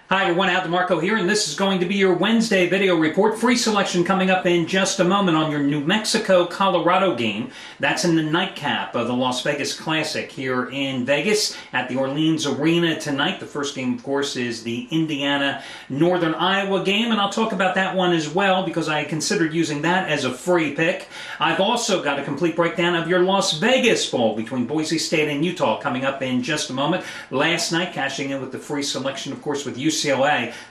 Hi everyone, Al DeMarco here, and this is going to be your Wednesday video report. Free selection coming up in just a moment on your New Mexico-Colorado game. That's in the nightcap of the Las Vegas Classic here in Vegas at the Orleans Arena tonight. The first game, of course, is the Indiana-Northern Iowa game, and I'll talk about that one as well because I considered using that as a free pick. I've also got a complete breakdown of your Las Vegas Bowl between Boise State and Utah coming up in just a moment. Last night, cashing in with the free selection, of course, with UCLA,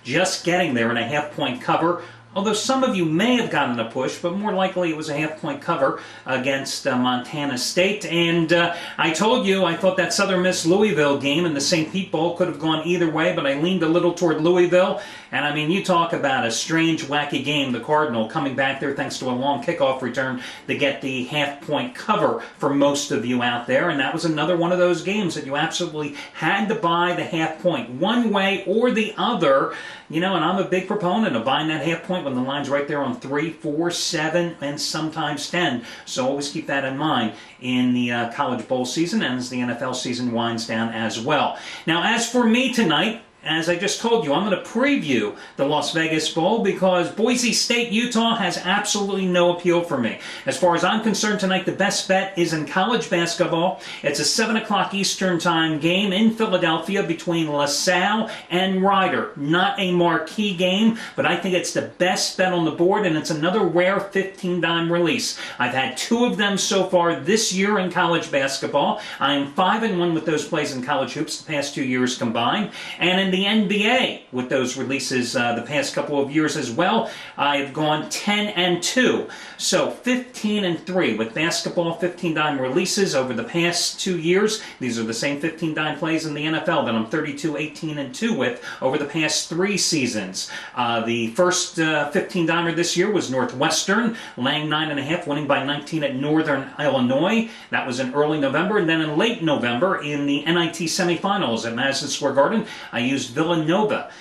just getting there in a half-point cover. Although some of you may have gotten a push, but more likely it was a half-point cover against Montana State. And I told you I thought that Southern Miss Louisville game in the St. Pete Bowl could have gone either way, but I leaned a little toward Louisville. And I mean, you talk about a strange, wacky game. The Cardinal coming back there thanks to a long kickoff return to get the half-point cover for most of you out there. And that was another one of those games that you absolutely had to buy the half-point one way or the other. You know, and I'm a big proponent of buying that half-point when the line's right there on 3, 4, 7, and sometimes 10. So always keep that in mind in the college bowl season and as the NFL season winds down as well. Now, as for me tonight, as I just told you, I'm going to preview the Las Vegas Bowl because Boise State, Utah has absolutely no appeal for me. As far as I'm concerned tonight, the best bet is in college basketball. It's a 7 o'clock Eastern time game in Philadelphia between LaSalle and Rider. Not a marquee game, but I think it's the best bet on the board, and it's another rare 15-dime release. I've had 2 of them so far this year in college basketball. I am 5-1 with those plays in college hoops the past 2 years combined, and in the NBA with those releases the past couple of years as well. I've gone 10-2. So 15-3 with basketball 15-dime releases over the past 2 years. These are the same 15-dime plays in the NFL that I'm 32-18-2 with over the past 3 seasons. The first 15-dimer this year was Northwestern, laying 9.5, winning by 19 at Northern Illinois. That was in early November, and then in late November in the NIT semifinals at Madison Square Garden, I used Villanova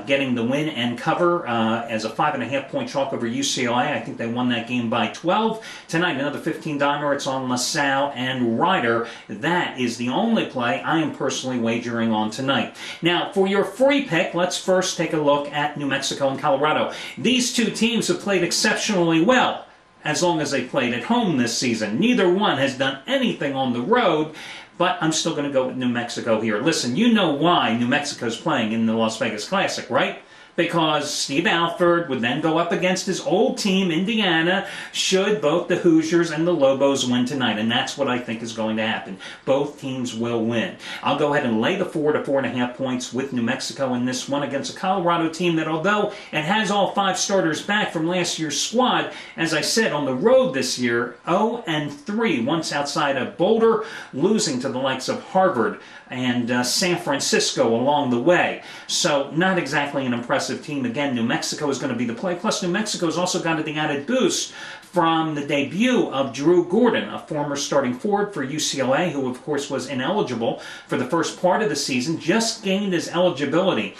getting the win and cover as a 5.5-point chalk over UCLA. I think they won that game by 12. Tonight, another 15-dimer. It's on LaSalle and Rider. That is the only play I am personally wagering on tonight. Now, for your free pick, let's first take a look at New Mexico and Colorado. These 2 teams have played exceptionally well as long as they played at home this season. Neither one has done anything on the road, but I'm still going to go with New Mexico here. Listen, you know why New Mexico's playing in the Las Vegas Classic, right? Because Steve Alford would then go up against his old team, Indiana, should both the Hoosiers and the Lobos win tonight. And that's what I think is going to happen. Both teams will win. I'll go ahead and lay the 4 to 4.5 points with New Mexico in this one against a Colorado team that, although it has all 5 starters back from last year's squad, as I said, on the road this year, 0-3, once outside of Boulder, losing to the likes of Harvard and San Francisco along the way. So not exactly an impressive team. Again, New Mexico is going to be the play. Plus, New Mexico's also got the added boost from the debut of Drew Gordon, a former starting forward for UCLA, who, of course, was ineligible for the first part of the season, just gained his eligibility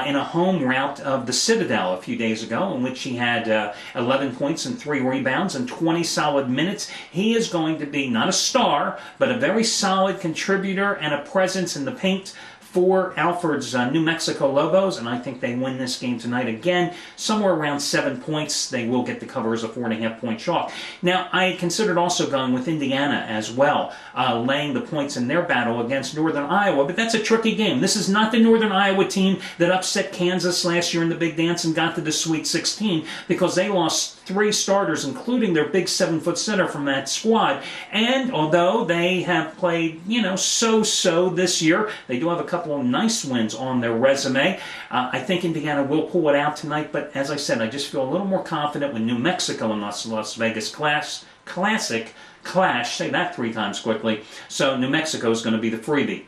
in a home rout of the Citadel a few days ago, in which he had 11 points and 3 rebounds and 20 solid minutes. He is going to be not a star, but a very solid contributor and a presence in the paint for Alford's New Mexico Lobos, and I think they win this game tonight again, somewhere around 7 points. They will get the cover as a 4.5-point chalk. Now, I considered also going with Indiana as well, laying the points in their battle against Northern Iowa, but that's a tricky game. This is not the Northern Iowa team that upset Kansas last year in the Big Dance and got to the Sweet 16 because they lost 3 starters, including their big 7-foot center from that squad. And although they have played, you know, so-so this year, they do have a couple of nice wins on their resume. I think Indiana will pull it out tonight, but as I said, I just feel a little more confident with New Mexico and Las Vegas Classic clash. Say that 3 times quickly. So New Mexico is going to be the freebie.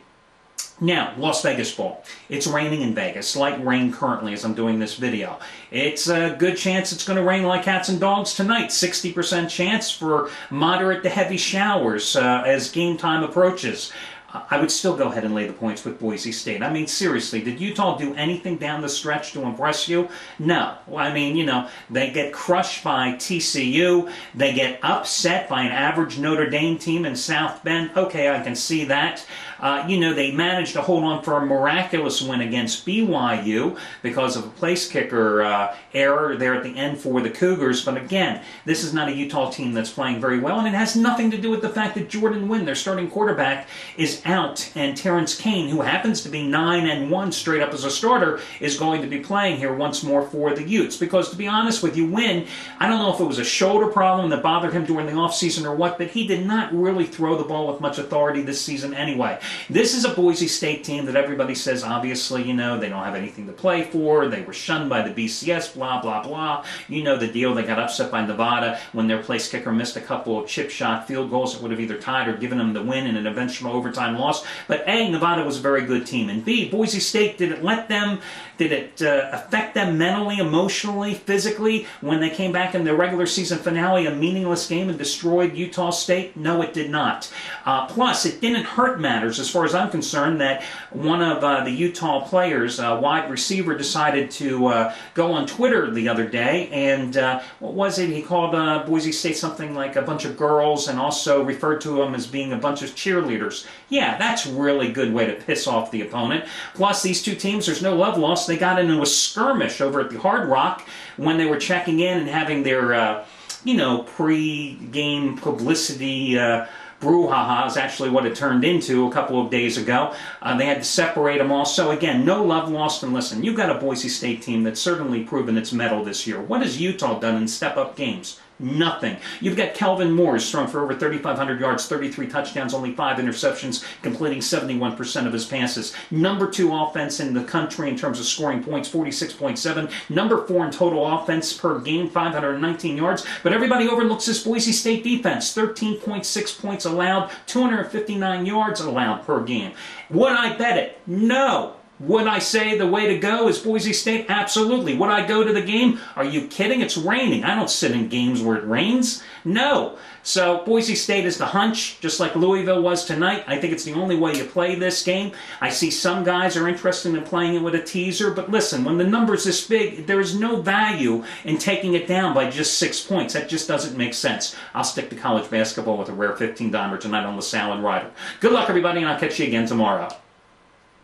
Now, Las Vegas Bowl. It's raining in Vegas. Light rain currently as I'm doing this video. It's a good chance it's going to rain like cats and dogs tonight. 60% chance for moderate to heavy showers as game time approaches. I would still go ahead and lay the points with Boise State. I mean, seriously, did Utah do anything down the stretch to impress you? No. I mean, you know, they get crushed by TCU. They get upset by an average Notre Dame team in South Bend. Okay, I can see that. They managed to hold on for a miraculous win against BYU because of a place kicker error there at the end for the Cougars. But again, this is not a Utah team that's playing very well, and it has nothing to do with the fact that Jordan Wynn, their starting quarterback, is out, and Terrence Kane, who happens to be 9-1 straight up as a starter, is going to be playing here once more for the Utes. Because to be honest with you, Wynn, I don't know if it was a shoulder problem that bothered him during the offseason or what, but he did not really throw the ball with much authority this season anyway. This is a Boise State team that everybody says, obviously, they don't have anything to play for. They were shunned by the BCS, blah, blah, blah. You know the deal. They got upset by Nevada when their place kicker missed a couple of chip shot field goals that would have either tied or given them the win in an eventual overtime loss. But A, Nevada was a very good team. And B, Boise State, did it affect them mentally, emotionally, physically when they came back in their regular season finale, a meaningless game, and destroyed Utah State? No, it did not. Plus, it didn't hurt matters as far as I'm concerned that one of the Utah players, wide receiver, decided to go on Twitter the other day, and what was it? He called Boise State something like a bunch of girls and also referred to them as being a bunch of cheerleaders. Yeah, that's a really good way to piss off the opponent. Plus, these two teams, there's no love lost. They got into a skirmish over at the Hard Rock when they were checking in and having their, pre-game publicity brouhaha is actually what it turned into a couple of days ago. They had to separate them all. So again, no love lost. And listen, you've got a Boise State team that's certainly proven its mettle this year. What has Utah done in step-up games? Nothing. You've got Kelvin Moores thrown for over 3,500 yards, 33 touchdowns, only 5 interceptions, completing 71% of his passes. Number 2 offense in the country in terms of scoring points, 46.7. Number 4 in total offense per game, 519 yards. But everybody overlooks this Boise State defense, 13.6 points allowed, 259 yards allowed per game. Would I bet it? No. Would I say the way to go is Boise State? Absolutely. Would I go to the game? Are you kidding? It's raining. I don't sit in games where it rains. No. So Boise State is the hunch, just like Louisville was tonight. I think it's the only way you play this game. I see some guys are interested in playing it with a teaser, but listen, when the number's this big, there is no value in taking it down by just 6 points. That just doesn't make sense. I'll stick to college basketball with a rare $15 tonight on LaSalle and Ryder. Good luck, everybody, and I'll catch you again tomorrow.